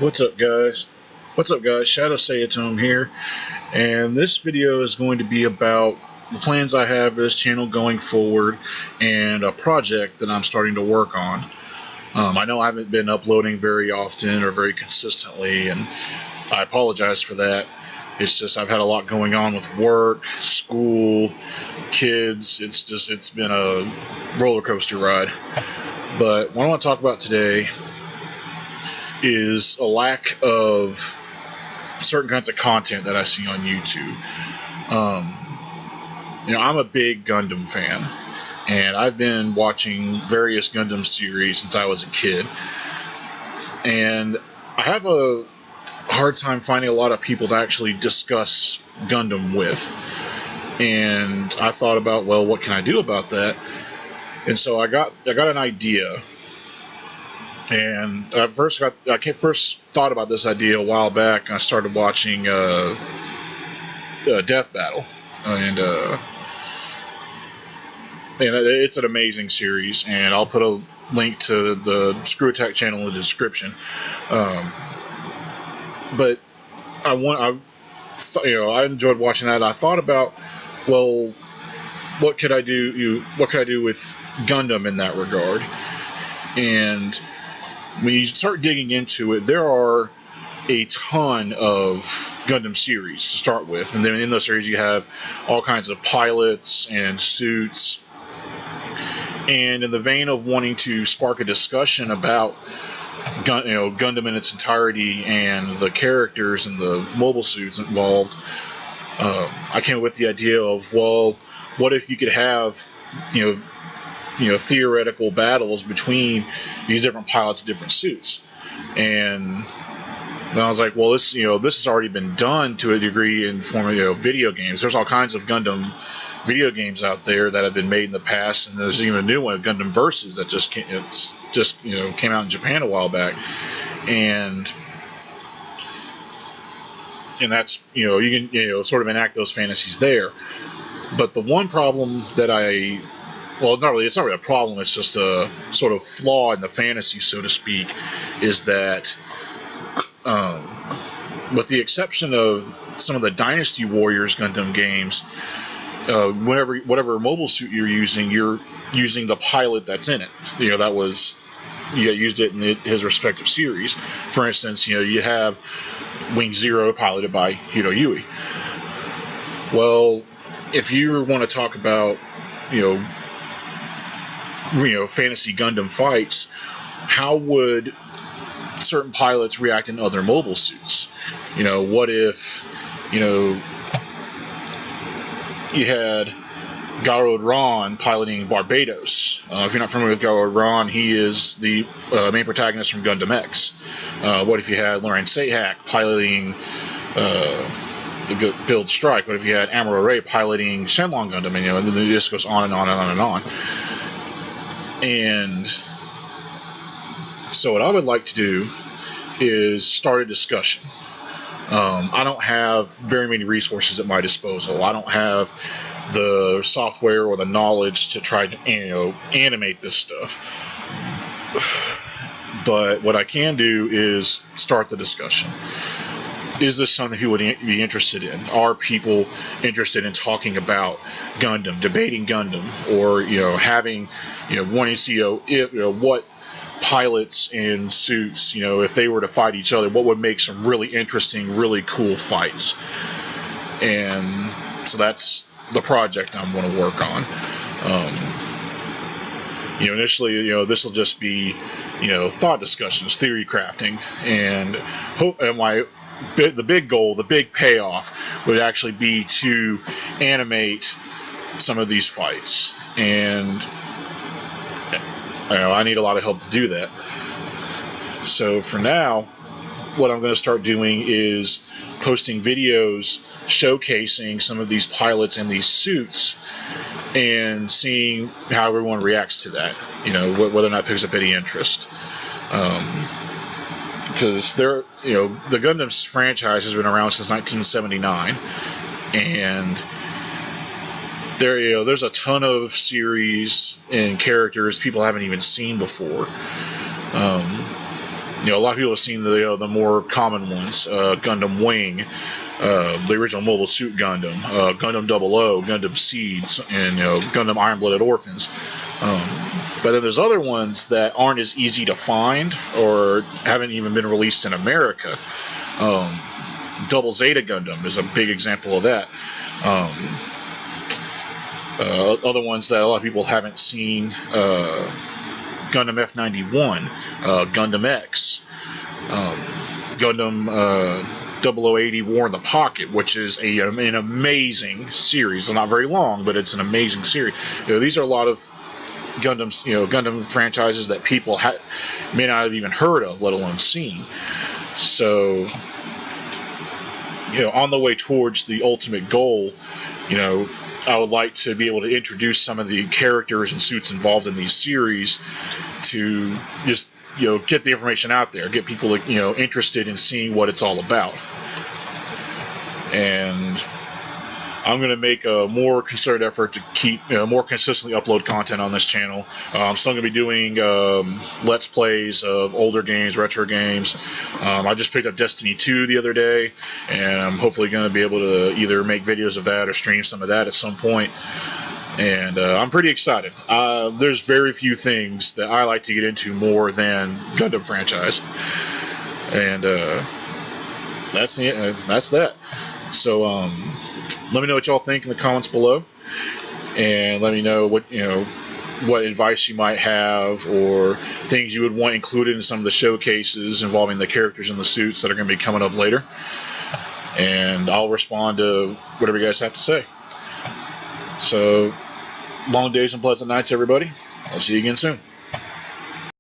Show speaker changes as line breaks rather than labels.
What's up, guys? What's up, guys? Shadow Sayatome here, and this video is going to be about the plans I have for this channel going forward and a project that I'm starting to work on. I know I haven't been uploading very often or very consistently, and I apologize for that. It's just I've had a lot going on with work, school, kids. It's been a roller coaster ride. But what I want to talk about today is a lack of certain kinds of content that I see on YouTube. I'm a big Gundam fan, and I've been watching various Gundam series since I was a kid. And I have a hard time finding a lot of people to actually discuss Gundam with. And I thought about, well, what can I do about that? And so I got an idea. And I first thought about this idea a while back, and I started watching Death Battle, and it's an amazing series. And I'll put a link to the Screw Attack channel in the description. But I enjoyed watching that. I thought about, well, what could I do? What could I do with Gundam in that regard? And when you start digging into it, there are a ton of Gundam series to start with, and then in those series you have all kinds of pilots and suits. And in the vein of wanting to spark a discussion about Gundam in its entirety and the characters and the mobile suits involved, I came up with the idea of, well, what if you could have theoretical battles between these different pilots, different suits. And then I was like, well, this has already been done to a degree in form of video games. There's all kinds of Gundam video games out there that have been made in the past, and there's even a new one, Gundam Versus, that just came out in Japan a while back. And that's you can sort of enact those fantasies there. But the one problem that it's not really a problem, it's just a sort of flaw in the fantasy, so to speak, is that with the exception of some of the Dynasty Warriors Gundam games, whatever mobile suit you're using the pilot that's in it. That was, used it in his respective series. For instance, you have Wing Zero piloted by Hiro Yui. Well, if you want to talk about fantasy Gundam fights, how would certain pilots react in other mobile suits? What if you had Garrod Ron piloting Barbatos? If you're not familiar with Garrod Ron, he is the main protagonist from Gundam X. What if you had Lorraine Sahak piloting the Build Strike? What if you had Amuro Ray piloting Shenlong Gundam? And then it just goes on and on and on and on. And so what I would like to do is start a discussion. I don't have very many resources at my disposal. I don't have the software or the knowledge to try to animate this stuff. But what I can do is start the discussion. Is this something you would be interested in? Are people interested in talking about Gundam, debating Gundam, or having wanting to see what pilots and suits, if they were to fight each other, what would make some really interesting, really cool fights? And so that's the project I'm going to work on. Initially, this will just be thought discussions, theory crafting, and the big goal, the big payoff would actually be to animate some of these fights. And I need a lot of help to do that. So for now, what I'm going to start doing is posting videos showcasing some of these pilots and these suits, and seeing how everyone reacts to that. Whether or not it picks up any interest. Because the Gundam franchise has been around since 1979, and there's a ton of series and characters people haven't even seen before. a lot of people have seen the more common ones, Gundam Wing, the original Mobile Suit Gundam, Gundam 00, Gundam Seeds, and Gundam Iron-Blooded Orphans. But then there's other ones that aren't as easy to find or haven't even been released in America. Double Zeta Gundam is a big example of that. Other ones that a lot of people haven't seen, Gundam F91, Gundam X, Gundam 0080 War in the Pocket, which is an amazing series. It's not very long, but it's an amazing series. These are a lot of Gundams, Gundam franchises that people may not have even heard of, let alone seen. So, on the way towards the ultimate goal, I would like to be able to introduce some of the characters and suits involved in these series to just, get the information out there, get people, interested in seeing what it's all about. And I'm going to make a more concerted effort to keep, more consistently upload content on this channel. I'm still going to be doing Let's Plays of older games, retro games. I just picked up Destiny 2 the other day, and I'm hopefully going to be able to either make videos of that or stream some of that at some point. And I'm pretty excited. There's very few things that I like to get into more than Gundam franchise. And that's that. So let me know what y'all think in the comments below, and let me know what advice you might have or things you would want included in some of the showcases involving the characters and the suits that are going to be coming up later. And I'll respond to whatever you guys have to say. So, long days and pleasant nights, everybody. I'll see you again soon.